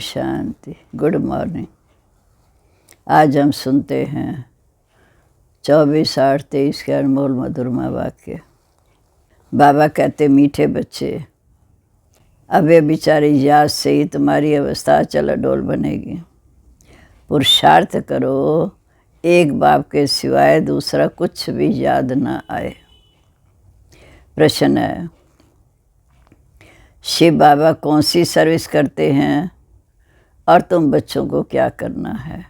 शांति। Good morning. आज हम सुनते हैं 24/8/23 के अनमोल मधुरमा वाक्य। बाबा कहते, मीठे बच्चे, अब ये बिचारी याद से ही तुम्हारी अवस्था चलाडोल बनेगी। पुरुषार्थ करो, एक बाप के सिवाय दूसरा कुछ भी याद ना आए। प्रश्न है, शिव बाबा कौन सी सर्विस करते हैं और तुम बच्चों को क्या करना है?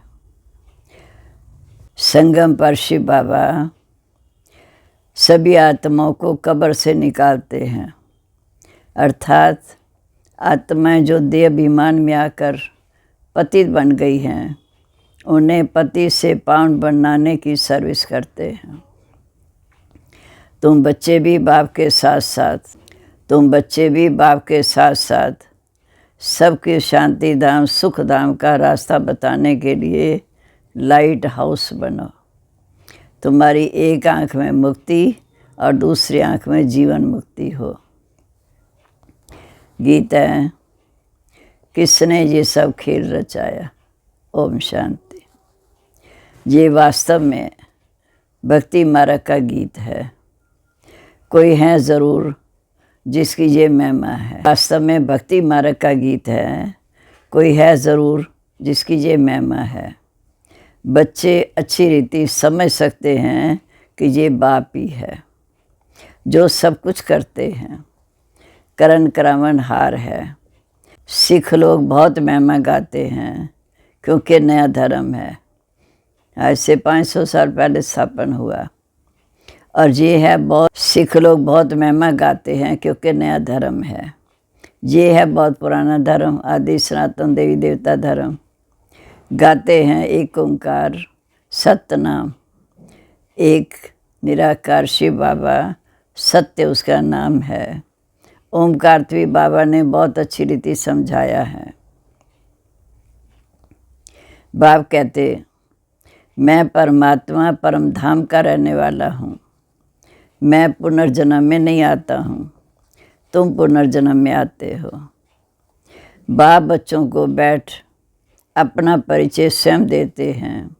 संगम पर शिव बाबा सभी आत्माओं को कब्र से निकालते हैं, अर्थात आत्माएं जो देह अभिमान में आकर पतित बन गई हैं, उन्हें पति से पावन बनाने की सर्विस करते हैं। तुम बच्चे भी बाप के साथ साथ सबके शांति धाम सुख धाम का रास्ता बताने के लिए लाइट हाउस बनो। तुम्हारी एक आँख में मुक्ति और दूसरी आँख में जीवन मुक्ति हो। गीत है, किसने ये सब खेल रचाया। ओम शांति। ये वास्तव में भक्ति मार्ग का गीत है। कोई है ज़रूर जिसकी ये महिमा है। वास्तव में भक्ति मार्ग का गीत है। कोई है ज़रूर जिसकी ये महिमा है। बच्चे अच्छी रीति समझ सकते हैं कि ये बाप ही है जो सब कुछ करते हैं। करण करावन हार है। सिख लोग बहुत महिमा गाते हैं क्योंकि नया धर्म है। आज से 500 साल पहले स्थापन हुआ और ये है बहुत सिख लोग बहुत महिमा गाते हैं क्योंकि नया धर्म है। ये है बहुत पुराना धर्म, आदि सनातन देवी देवता धर्म। गाते हैं एक ओंकार सत्य नाम, एक निराकार शिव बाबा सत्य उसका नाम है। ओमकार भी बाबा ने बहुत अच्छी रीति समझाया है। बाप कहते, मैं परमात्मा परम धाम का रहने वाला हूँ। मैं पुनर्जन्म में नहीं आता हूँ, तुम पुनर्जन्म में आते हो। बाप बच्चों को बैठ अपना परिचय स्वयं देते हैं।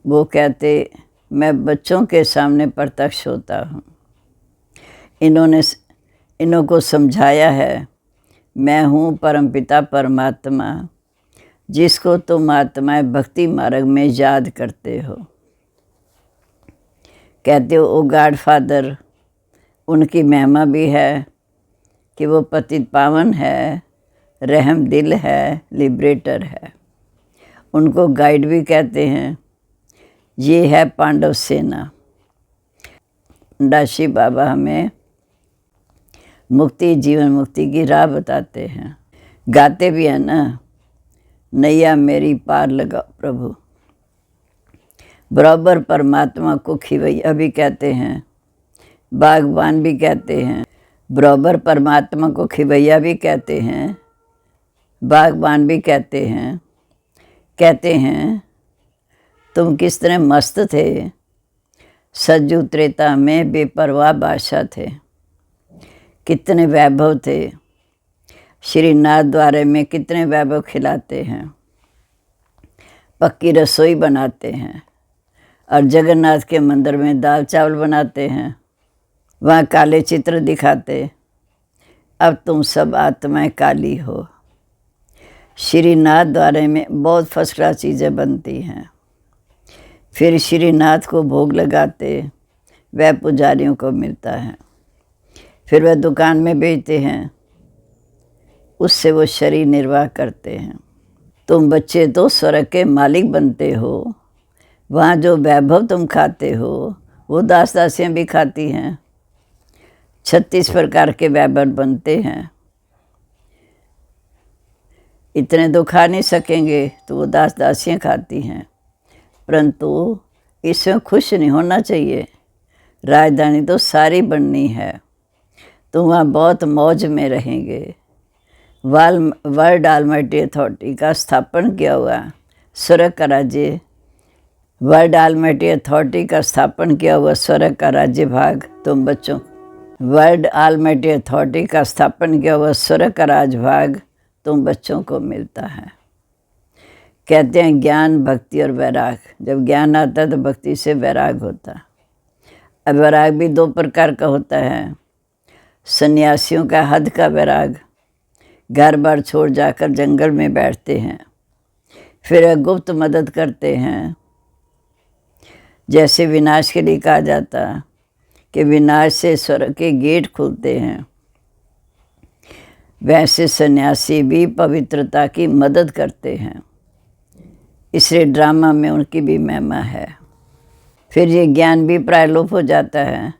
वो कहते, मैं बच्चों के सामने प्रत्यक्ष होता हूँ। इन्हों को समझाया है, मैं हूँ परमपिता परमात्मा, जिसको तुम आत्माएं भक्ति मार्ग में याद करते हो। कहते हो ओ गॉड फादर, उनकी महिमा भी है कि वो पतित पावन है, रहम दिल है, लिबरेटर है। उनको गाइड भी कहते हैं। ये है पांडव सेना। शिव बाबा हमें मुक्ति जीवन मुक्ति की राह बताते हैं। गाते भी हैं ना, नैया मेरी पार लगा प्रभु। बराबर परमात्मा को खिवैया भी कहते हैं, बागबान भी कहते हैं। बराबर परमात्मा को खिवैया भी कहते हैं, बागबान भी कहते हैं। कहते हैं, तुम किस तरह मस्त थे, सज्जू त्रेता में बेपरवाह बादशाह थे। कितने वैभव थे। श्रीनाथ द्वारे में कितने वैभव खिलाते हैं। पक्की रसोई बनाते हैं और जगन्नाथ के मंदिर में दाल चावल बनाते हैं। वहाँ काले चित्र दिखाते। अब तुम सब आत्माएं काली हो। श्रीनाथ द्वारे में बहुत फर्स्ट क्लास चीज़ें बनती हैं। फिर श्रीनाथ को भोग लगाते, वह पुजारियों को मिलता है। फिर वह दुकान में बेचते हैं, उससे वो शरीर निर्वाह करते हैं। तुम बच्चे तो स्वर्ग के मालिक बनते हो। वहाँ जो वैभव तुम खाते हो वो दास दासियाँ भी खाती हैं। 36 प्रकार के वैभव बनते हैं। इतने तो खा नहीं सकेंगे तो वो दास दासियाँ खाती हैं, परंतु इसमें खुश नहीं होना चाहिए। राजधानी तो सारी बननी है। तुम वहाँ बहुत मौज में रहेंगे। वर्ल्ड ऑलमाइटी अथॉरिटी का स्थापन किया हुआ स्वर्ग का राज्य, वर्ल्ड ऑलमाइटी अथॉरिटी का स्थापन किया हुआ स्वर्ग का राज्य भाग तुम बच्चों, वर्ल्ड ऑलमाइटी अथॉरिटी का स्थापन किया हुआ स्वर्ग का राजभाग तुम बच्चों को मिलता है। कहते हैं ज्ञान, भक्ति और वैराग। जब ज्ञान आता है तो भक्ति से वैराग होता है। अब वैराग भी 2 प्रकार का होता है। सन्यासियों का हद का वैराग, घर बार छोड़ जाकर जंगल में बैठते हैं, फिर गुप्त मदद करते हैं। जैसे विनाश के लिए कहा जाता कि विनाश से स्वर्ग के गेट खुलते हैं, वैसे सन्यासी भी पवित्रता की मदद करते हैं। इसलिए ड्रामा में उनकी भी महिमा है। फिर ये ज्ञान भी प्रायलोप हो जाता है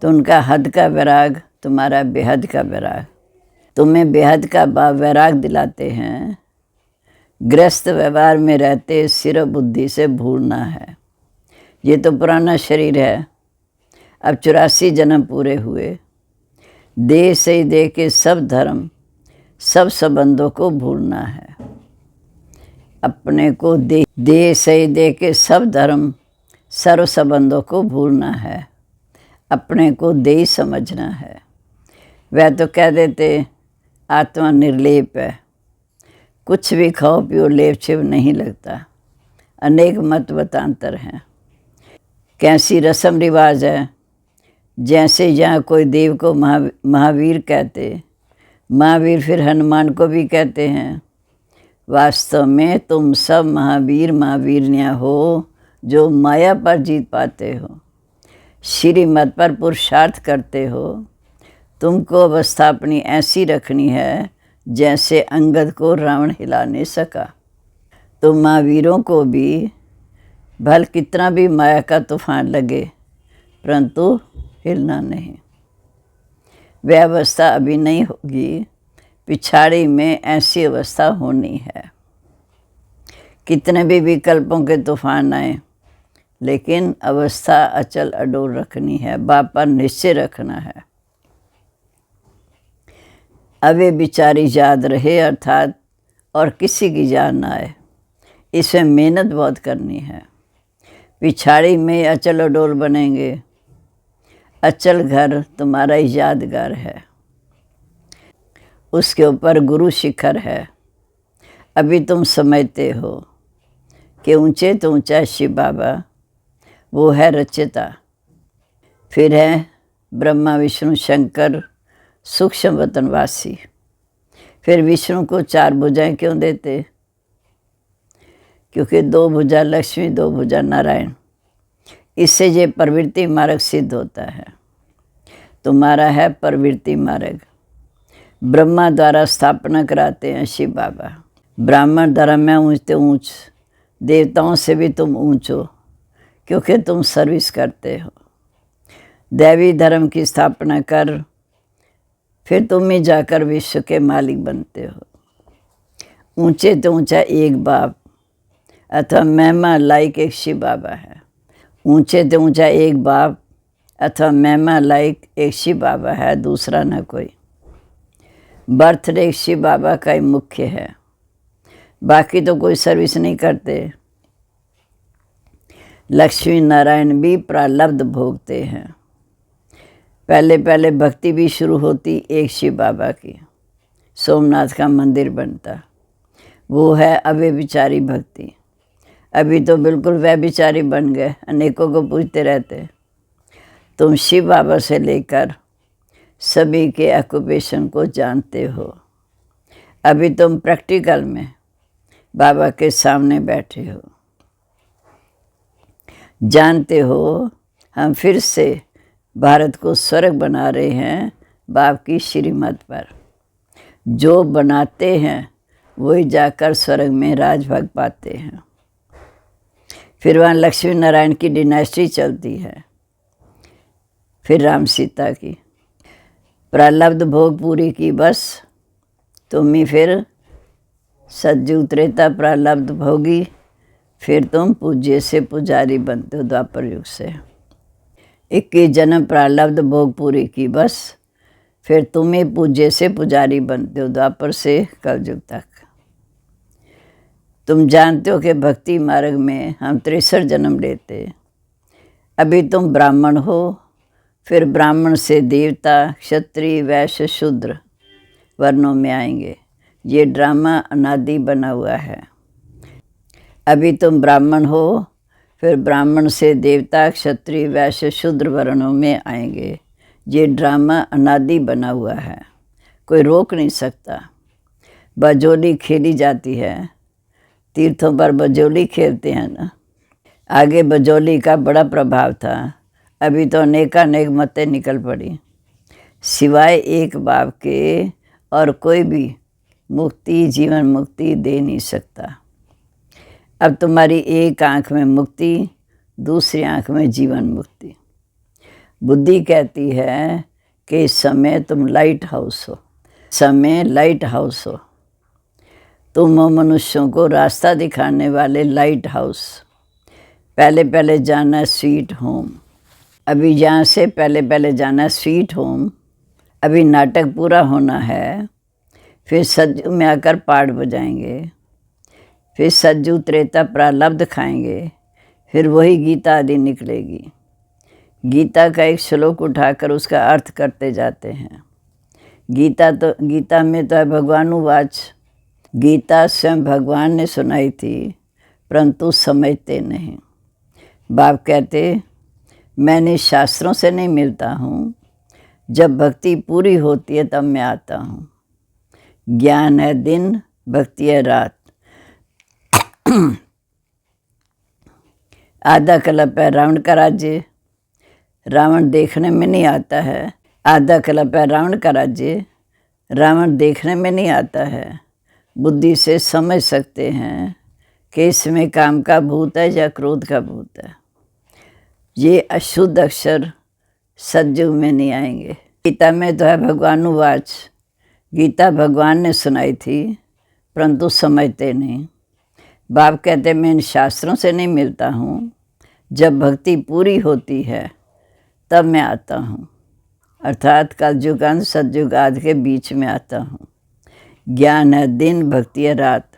तो उनका हद का वैराग तुम्हारा बेहद का वैराग। तुम्हें बेहद का वैराग दिलाते हैं। ग्रस्त व्यवहार में रहते सिर बुद्धि से भूलना है। ये तो पुराना शरीर है, अब 84 जन्म पूरे हुए। देह से ही देह के सब धर्म, सब संबंधों को भूलना है। अपने को देह से ही देह के सब धर्म, सर्व संबंधों को भूलना है। अपने को देह समझना है। वह तो कह देते आत्मा निर्लेप है, कुछ भी खाओ पियो लेप छिप नहीं लगता। अनेक मत मतांतर हैं। कैसी रस्म रिवाज है। जैसे यहाँ कोई देव को महावीर कहते, महावीर फिर हनुमान को भी कहते हैं। वास्तव में तुम सब महावीर महावीरनियाँ हो जो माया पर जीत पाते हो, श्रीमत पर पुरुषार्थ करते हो। तुमको अवस्था अपनी ऐसी रखनी है जैसे अंगद को रावण हिला नहीं सका। तो महावीरों को भी भल कितना भी माया का तूफान लगे, परंतु हिलना नहीं। वह अवस्था अभी नहीं होगी, पिछाड़ी में ऐसी अवस्था होनी है। कितने भी विकल्पों के तूफान आए, लेकिन अवस्था अचल अडोल रखनी है, बाप पर निश्चय रखना है। अवे बिचारी याद रहे अर्थात और किसी की याद ना आए, इसमें मेहनत बहुत करनी है। पिछाड़ी में अचल अडोल बनेंगे। अचल घर तुम्हारा यादगार है, उसके ऊपर गुरु शिखर है। अभी तुम समझते हो कि ऊंचे तो ऊंचा शिव बाबा, वो है रचिता। फिर है ब्रह्मा विष्णु शंकर सूक्ष्म वतनवासी। फिर विष्णु को 4 भुजाएं क्यों देते? क्योंकि 2 भुजा लक्ष्मी 2 भुजा नारायण। इससे ये प्रवृत्ति मार्ग सिद्ध होता है। तुम्हारा है प्रवृत्ति मार्ग। ब्रह्मा द्वारा स्थापना कराते हैं शिव बाबा। ब्राह्मण धर्म में ऊंचते ऊंच, देवताओं से भी तुम ऊंच हो क्योंकि तुम सर्विस करते हो। दैवी धर्म की स्थापना कर, फिर तुम ही जाकर विश्व के मालिक बनते हो। ऊंचे तो ऊंचा एक बाप अथवा महिमा लाइक एक शिव बाबा है। ऊंचे तो ऊंचा एक बाप अथवा महिमा लाइक एक शिव बाबा है, दूसरा न कोई। बर्थडे शिव बाबा का ही मुख्य है, बाकी तो कोई सर्विस नहीं करते। लक्ष्मी नारायण भी प्रारब्ध भोगते हैं। पहले पहले भक्ति भी शुरू होती एक शिव बाबा की, सोमनाथ का मंदिर बनता, वो है अव्यभिचारी भक्ति। अभी तो बिल्कुल व्यभिचारी बन गए, अनेकों को पूछते रहते। तुम शिव बाबा से लेकर सभी के ऑक्यूपेशन को जानते हो। अभी तुम प्रैक्टिकल में बाबा के सामने बैठे हो, जानते हो हम फिर से भारत को स्वर्ग बना रहे हैं बाप की श्रीमत पर। जो बनाते हैं वही जाकर स्वर्ग में राजभाग पाते हैं। फिर वहाँ लक्ष्मी नारायण की डिनास्टी चलती है, फिर राम सीता की। प्रारब्ध भोग पूरी की बस, तुम ही फिर सतयुग त्रेता प्रारब्ध भोगी, फिर तुम पूज्य से पुजारी बनते हो द्वापर युग से। 21 जन्म प्रारब्ध भोग पूरी की बस, फिर तुम ही पूज्य से पुजारी बनते हो द्वापर से कलयुग तक। तुम जानते हो कि भक्ति मार्ग में हम 63 जन्म लेते। अभी तुम ब्राह्मण हो, फिर ब्राह्मण से देवता, क्षत्रिय, वैश्य, शूद्र वर्णों में आएंगे। ये ड्रामा अनादि बना हुआ है। अभी तुम ब्राह्मण हो, फिर ब्राह्मण से देवता, क्षत्रिय, वैश्य, शूद्र वर्णों में आएंगे। ये ड्रामा अनादि बना हुआ है, कोई रोक नहीं सकता। बजोली खेली जाती है, तीर्थों पर बजोली खेलते हैं ना। आगे बजोली का बड़ा प्रभाव था, अभी तो अनेकानेक मतें निकल पड़ी। सिवाय एक बाप के और कोई भी मुक्ति, जीवन मुक्ति दे नहीं सकता। अब तुम्हारी एक आँख में मुक्ति, दूसरी आँख में जीवन मुक्ति। बुद्धि कहती है कि इस समय तुम लाइट हाउस हो, समय लाइट हाउस हो, तुम हो मनुष्यों को रास्ता दिखाने वाले लाइट हाउस। पहले पहले जाना स्वीट होम। अभी यहाँ से पहले पहले जाना स्वीट होम। अभी नाटक पूरा होना है, फिर सज्जू में आकर पाठ बजाएंगे, फिर सज्जू त्रेता प्रारब्ध खाएंगे, फिर वही गीता आदि निकलेगी। गीता का एक श्लोक उठाकर उसका अर्थ करते जाते हैं। गीता में तो है भगवानुवाच। गीता स्वयं भगवान ने सुनाई थी, परंतु समझते नहीं। बाप कहते, मैंने शास्त्रों से नहीं मिलता हूँ, जब भक्ति पूरी होती है तब मैं आता हूँ। ज्ञान है दिन, भक्ति है रात। आधा कल्प है रावण का राज्य, रावण देखने में नहीं आता है। आधा कल्प है रावण का राज्य, रावण देखने में नहीं आता है। बुद्धि से समझ सकते हैं कि इसमें काम का भूत है या क्रोध का भूत है। ये अशुद्ध अक्षर सतयुग में नहीं आएंगे। गीता में तो है भगवानुवाच। गीता भगवान ने सुनाई थी, परंतु समझते नहीं। बाप कहते, मैं इन शास्त्रों से नहीं मिलता हूँ, जब भक्ति पूरी होती है तब मैं आता हूँ, अर्थात कलयुग अंत सतयुग आदि के बीच में आता हूँ। ज्ञान है दिन, भक्ति है रात।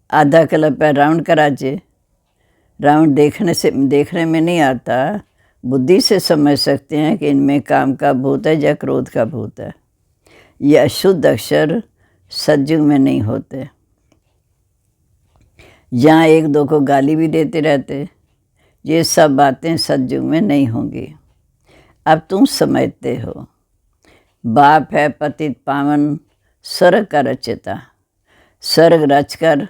आधा कल्प है रावण का राज्य, रावण देखने में नहीं आता। बुद्धि से समझ सकते हैं कि इनमें काम का भूत है या क्रोध का भूत है। ये अशुद्ध अक्षर सतयुग में नहीं होते। जहाँ एक दो को गाली भी देते रहते, ये सब बातें सतयुग में नहीं होंगी। अब तुम समझते हो, बाप है पतित पावन, स्वर्ग का रचयिता। स्वर्ग रचकर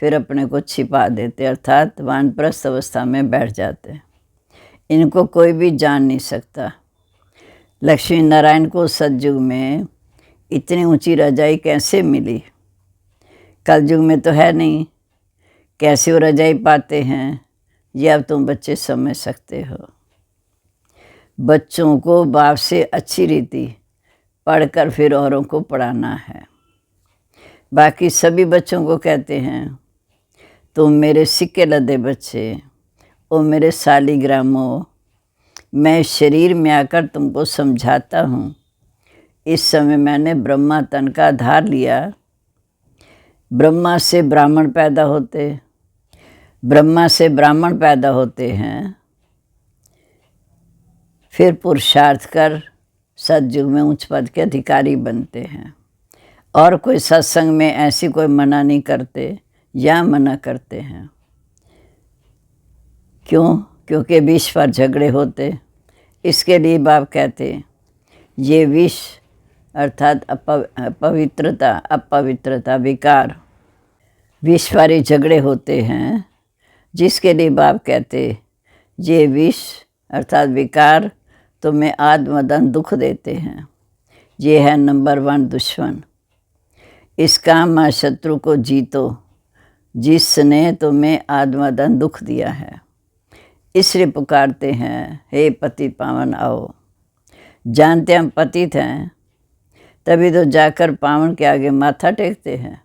फिर अपने को छिपा देते, अर्थात वानप्रस्थ अवस्था में बैठ जाते। इनको कोई भी जान नहीं सकता। लक्ष्मी नारायण को सतयुग में इतनी ऊंची रजाई कैसे मिली? कलयुग में तो है नहीं। कैसे वो रजाई पाते हैं, ये अब तुम बच्चे समझ सकते हो। बच्चों को बाप से अच्छी रीति पढ़कर फिर औरों को पढ़ाना है। बाकी सभी बच्चों को कहते हैं, तुम मेरे सिक्के लदे बच्चे, ओ मेरे सालिग्रामो, मैं शरीर में आकर तुमको समझाता हूँ। इस समय मैंने ब्रह्मा तन का आधार लिया। ब्रह्मा से ब्राह्मण पैदा होते, ब्रह्मा से ब्राह्मण पैदा होते हैं, फिर पुरुषार्थ कर सतयुग में उच्च पद के अधिकारी बनते हैं। और कोई सत्संग में ऐसी कोई मना नहीं करते या मना करते हैं। क्यों? क्योंकि विष पर झगड़े होते। इसके लिए बाप कहते, ये विष अर्थात अपवित्रता, अपवित्रता, विकार, विष वाले झगड़े होते हैं। जिसके लिए बाप कहते, ये विष अर्थात विकार तुम्हें आत्मदन दुख देते हैं। ये है नंबर 1 दुश्मन। इस काम शत्रु को जीतो, जिसने तुम्हें आत्मदन दुख दिया है। इसलिए पुकारते हैं, हे पतित पावन आओ। जानते हम पतित हैं, तभी तो जाकर पावन के आगे माथा टेकते हैं।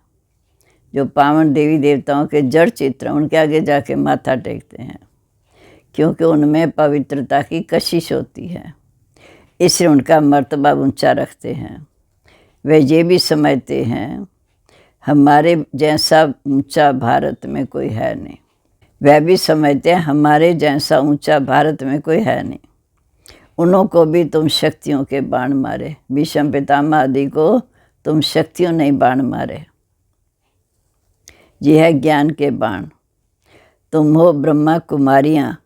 जो पावन देवी देवताओं के जड़ चित्र, उनके आगे जाके माथा टेकते हैं, क्योंकि उनमें पवित्रता की कशिश होती है। इसलिए उनका मर्तबा ऊंचा रखते हैं। वे ये भी समझते हैं, हमारे जैसा ऊंचा भारत में कोई है नहीं। वह भी समझते हैं, हमारे जैसा ऊंचा भारत में कोई है नहीं। उन्हों को भी तुम शक्तियों के बाण मारे। भीष्म पितामह आदि को तुम शक्तियों नहीं बाण मारे। ये है ज्ञान के बाण। तुम हो ब्रह्मा कुमारियाँ,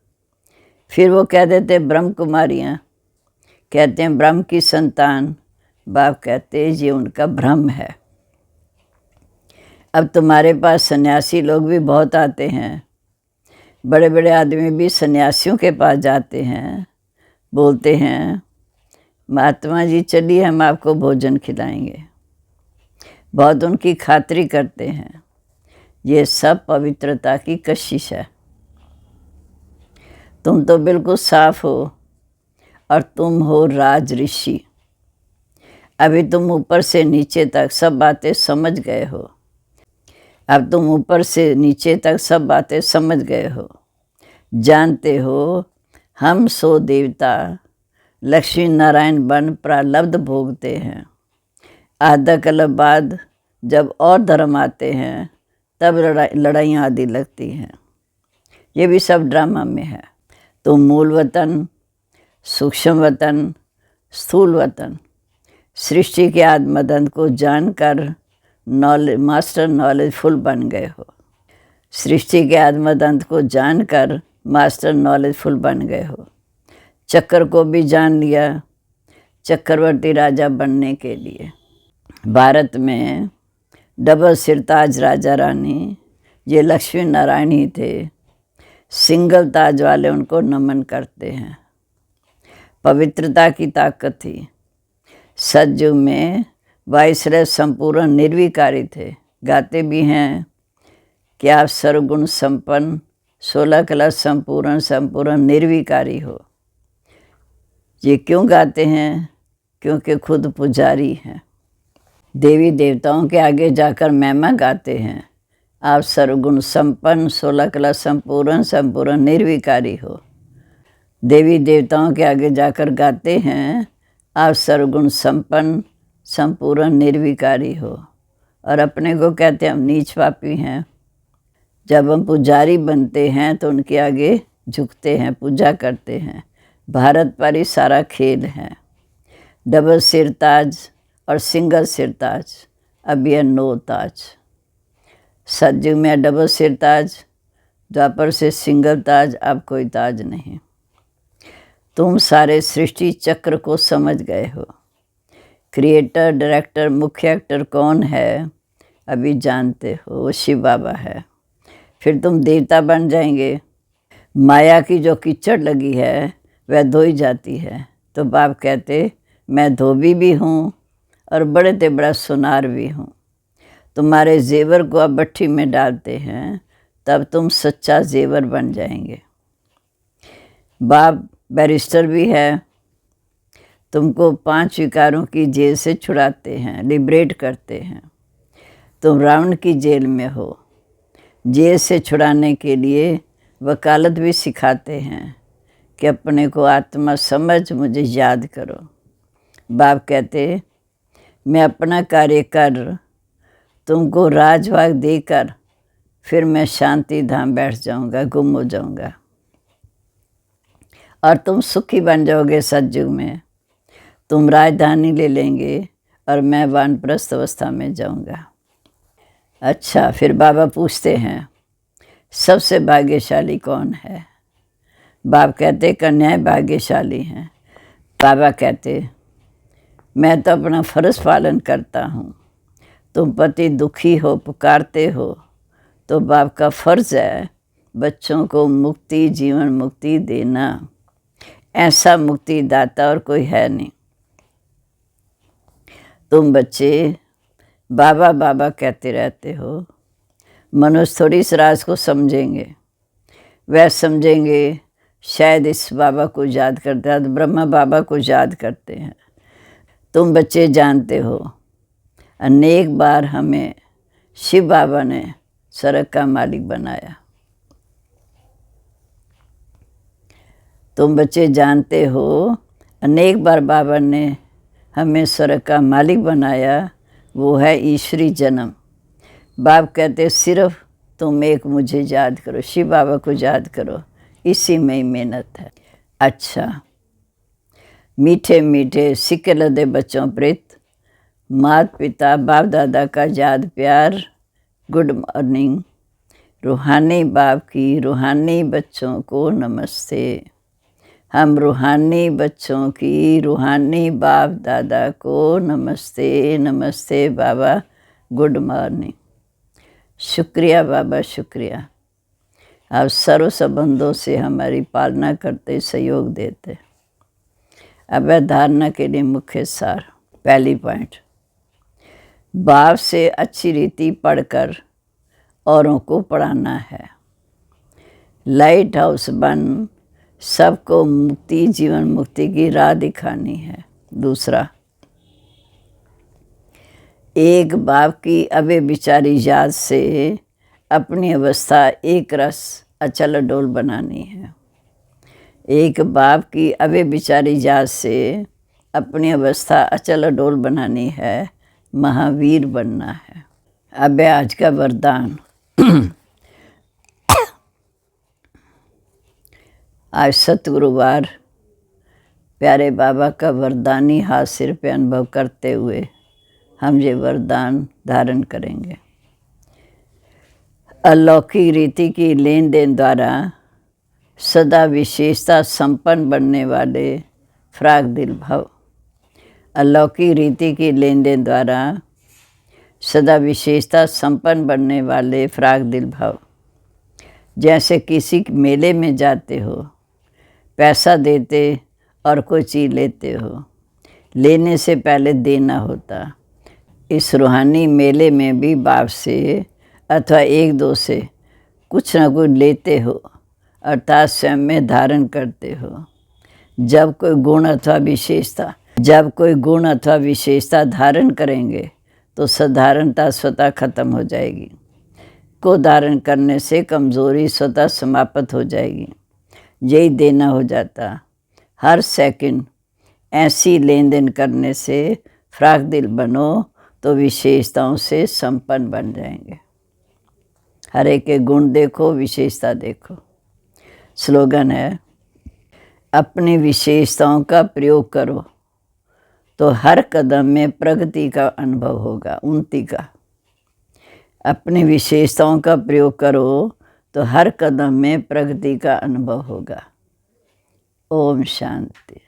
फिर वो कह देते ब्रह्म कुमारियाँ, कहते हैं ब्रह्म की संतान। बाप कहते हैं ये उनका भ्रम है। अब तुम्हारे पास सन्यासी लोग भी बहुत आते हैं, बड़े बड़े आदमी भी सन्यासियों के पास जाते हैं, बोलते हैं महात्मा जी चलिए हम आपको भोजन खिलाएंगे, बहुत उनकी खातिरी करते हैं। ये सब पवित्रता की कशिश है। तुम तो बिल्कुल साफ हो और तुम हो राज ऋषि। अभी तुम ऊपर से नीचे तक सब बातें समझ गए हो। अब तुम ऊपर से नीचे तक सब बातें समझ गए हो, जानते हो हम सो देवता लक्ष्मी नारायण बन प्रारब्ध भोगते हैं। आधा कल्प बाद जब और धर्म आते हैं तब लड़ाइयाँ आदि लगती हैं। ये भी सब ड्रामा में है। तो मूल वतन, सूक्ष्म वतन, स्थूल वतन, सृष्टि के आत्मदंत को जानकर मास्टर नॉलेजफुल बन गए हो। सृष्टि के आत्मदंत को जानकर मास्टर नॉलेजफुल बन गए हो। चक्र को भी जान लिया चक्रवर्ती राजा बनने के लिए। भारत में डबल सिरताज राजा रानी ये लक्ष्मी नारायण ही थे। सिंगल ताज वाले उनको नमन करते हैं। पवित्रता की ताकत थी। सतयुग में वाइसराय संपूर्ण निर्विकारी थे। गाते भी हैं कि आप सर्वगुण संपन्न 16 कला संपूर्ण निर्विकारी हो। ये क्यों गाते हैं? क्योंकि खुद पुजारी हैं। देवी देवताओं के आगे जाकर महिमा गाते हैं, आप सर्वगुण संपन्न 16 कला संपूर्ण निर्विकारी हो। देवी देवताओं के आगे जाकर गाते हैं, आप सर्वगुण संपूर्ण निर्विकारी हो। और अपने को कहते हैं हम नीच पापी हैं। जब हम पुजारी बनते हैं तो उनके आगे झुकते हैं, पूजा करते हैं। भारत पर ही सारा खेल है। डबल सिर ताज और सिंगल सिर ताज, अब यह 9 ताज। सतयुग में डबल सिर ताज, द्वापर से सिंगल ताज, अब कोई ताज नहीं। तुम सारे सृष्टि चक्र को समझ गए हो। क्रिएटर, डायरेक्टर, मुख्य एक्टर कौन है अभी जानते हो, वो शिव बाबा है। फिर तुम देवता बन जाएंगे। माया की जो कीचड़ लगी है वह धोई जाती है। तो बाप कहते मैं धोबी भी हूँ और बड़े ते बड़ा सुनार भी हूँ। तुम्हारे जेवर को अब भट्ठी में डालते हैं, तब तुम सच्चा जेवर बन जाएंगे। बाप बैरिस्टर भी है। तुमको 5 विकारों की जेल से छुड़ाते हैं, लिबरेट करते हैं। तुम रावण की जेल में हो। जेल से छुड़ाने के लिए वकालत भी सिखाते हैं कि अपने को आत्मा समझ मुझे याद करो। बाप कहते मैं अपना कार्य कर तुमको राजभाग देकर फिर मैं शांति धाम बैठ जाऊंगा, गुम हो जाऊंगा और तुम सुखी बन जाओगे। सतयुग में तुम राजधानी ले लेंगे और मैं वानप्रस्थ अवस्था में जाऊंगा। अच्छा, फिर बाबा पूछते हैं सबसे भाग्यशाली कौन है? बाप कहते कन्याएं भाग्यशाली हैं। बाबा कहते मैं तो अपना फर्ज पालन करता हूँ। तुम पति दुखी हो, पुकारते हो, तो बाप का फर्ज है बच्चों को मुक्ति, जीवन मुक्ति देना। ऐसा मुक्ति दाता और कोई है नहीं। तुम बच्चे बाबा बाबा कहते रहते हो। मनुष्य थोड़ी इस राज को समझेंगे। वह समझेंगे शायद इस बाबा को याद करते हैं, ब्रह्मा बाबा को याद करते हैं। तुम बच्चे जानते हो अनेक बार हमें शिव बाबा ने सड़क का मालिक बनाया। तुम बच्चे जानते हो अनेक बार बाबा ने हमें स्वर्ग का मालिक बनाया। वो है ईश्वरी जन्म। बाप कहते सिर्फ तुम एक मुझे याद करो, शिव बाबा को याद करो, इसी में ही मेहनत है। अच्छा, मीठे मीठे सिक्के लदे बच्चों प्रेत माता पिता बाप दादा का याद प्यार गुड मॉर्निंग। रूहानी बाप की रूहानी बच्चों को नमस्ते। हम रूहानी बच्चों की रूहानी बाप दादा को नमस्ते। नमस्ते बाबा, गुड मॉर्निंग। शुक्रिया बाबा, शुक्रिया। आप सर्व संबंधों से हमारी पालना करते, सहयोग देते। अब धारणा के लिए मुख्य सार। पहली पॉइंट, बाप से अच्छी रीति पढ़कर औरों को पढ़ाना है। लाइट हाउस बन सबको मुक्ति, जीवन मुक्ति की राह दिखानी है। दूसरा, एक बाप की अबे विचारी याद से अपनी अवस्था एक रस अचल अडोल बनानी है। एक बाप की अबे विचारी याद से अपनी अवस्था अचल अडोल बनानी है, महावीर बनना है। अब आज का वरदान। आज सतगुरुवार प्यारे बाबा का वरदानी हाथ सिर पे अनुभव करते हुए हम ये वरदान धारण करेंगे। अलौकिक रीति की लेन देन द्वारा सदा विशेषता संपन्न बनने वाले फ्राक दिल भव। अलौकिक रीति की लेन देन द्वारा सदा विशेषता संपन्न बनने वाले फ्राक दिल भव। जैसे किसी मेले में जाते हो, पैसा देते और कोई चीज़ लेते हो, लेने से पहले देना होता। इस रूहानी मेले में भी बाप से अथवा एक दो से कुछ न कुछ लेते हो, अर्थात स्वयं में धारण करते हो। जब कोई गुण अथवा विशेषता धारण करेंगे तो साधारणता स्वतः खत्म हो जाएगी। को धारण करने से कमज़ोरी स्वतः समाप्त हो जाएगी। यही देना हो जाता। हर सेकंड ऐसी लेन देन करने से फ्राक दिल बनो तो विशेषताओं से संपन्न बन जाएंगे। हर एक के गुण देखो, विशेषता देखो। स्लोगन है, अपनी विशेषताओं का प्रयोग करो तो हर कदम में प्रगति का अनुभव होगा, उन्नति का। अपनी विशेषताओं का प्रयोग करो तो हर कदम में प्रगति का अनुभव होगा। ओम शांति।